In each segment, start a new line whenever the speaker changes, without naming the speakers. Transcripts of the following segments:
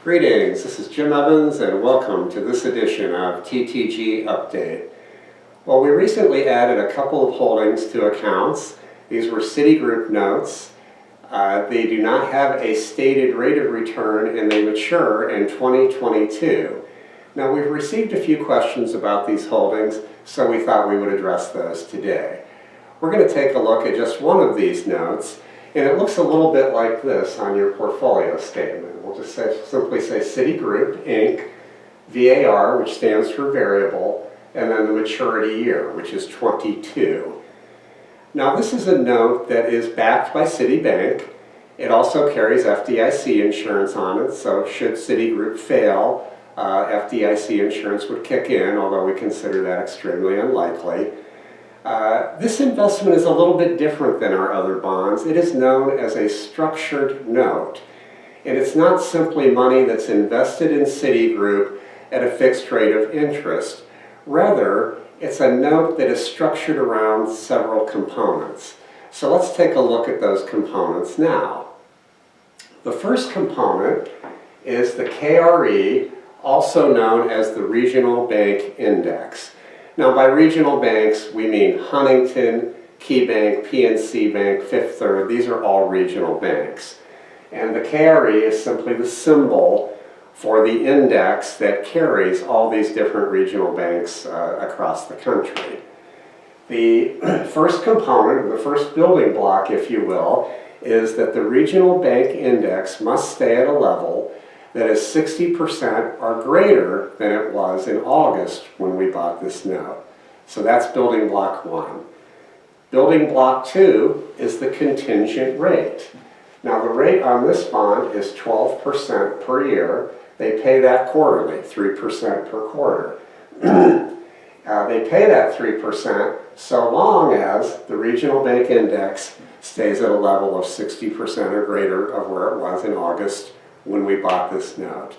Greetings, this is Jim Evans and welcome to this edition of TTG Update. Well, we recently added a couple of holdings to accounts. These were Citigroup notes. They do not have a stated rate of return and they mature in 2022. Now, we've received a few questions about these holdings, so we thought we would address those today. We're going to take a look at just one of these notes, and it looks a little bit like this on your portfolio statement. We'll just simply say Citigroup, Inc., VAR, which stands for variable, and then the maturity year, which is 22. Now, this is a note that is backed by Citibank. It also carries FDIC insurance on it, so should Citigroup fail, FDIC insurance would kick in, although we consider that extremely unlikely. This investment is a little bit different than our other bonds. It is known as a structured note. And it's not simply money that's invested in Citigroup at a fixed rate of interest. Rather, it's a note that is structured around several components. So let's take a look at those components now. The first component is the KRE, also known as the Regional Bank Index. Now, by regional banks, we mean Huntington, KeyBank, PNC Bank, Fifth Third. These are all regional banks. And the KRE is simply the symbol for the index that carries all these different regional banks across the country. The first component, or the first building block, if you will, is that the regional bank index must stay at a level that is 60% or greater than it was in August when we bought this note. So that's building block one. Building block two is the contingent rate. Now, the rate on this bond is 12% per year. They pay that quarterly, 3% per quarter. They pay that 3% so long as the regional bank index stays at a level of 60% or greater of where it was in August when we bought this note.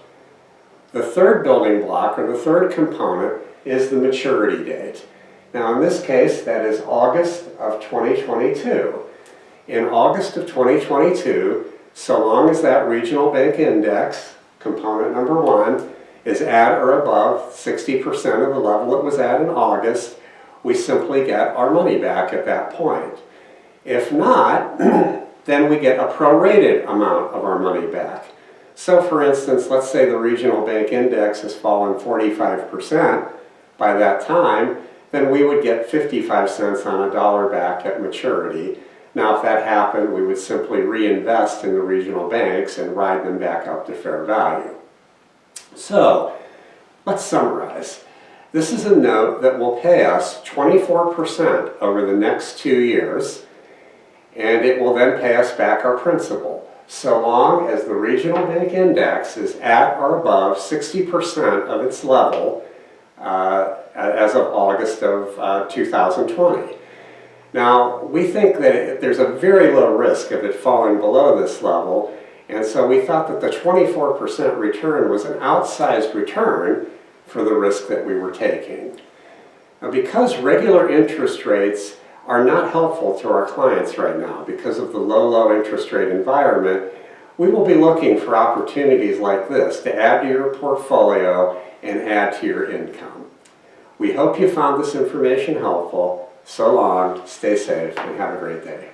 The third building block, or the third component, is the maturity date. Now, in this case, that is August of 2022. In August of 2022, so long as that regional bank index, component number one, is at or above 60% of the level it was at in August, we simply get our money back at that point. If not, then we get a prorated amount of our money back. So for instance, let's say the regional bank index has fallen 45% by that time, then we would get 55 cents on a dollar back at maturity. Now, if that happened, we would simply reinvest in the regional banks and ride them back up to fair value. So, let's summarize. This is a note that will pay us 24% over the next 2 years, and it will then pay us back our principal, so long as the regional bank index is at or above 60% of its level as of August of 2020. Now, we think that there's a very low risk of it falling below this level, and so we thought that the 24% return was an outsized return for the risk that we were taking. Now, because regular interest rates are not helpful to our clients right now because of the low interest rate environment, we will be looking for opportunities like this to add to your portfolio and add to your income. We hope you found this information helpful. So long, stay safe, and have a great day.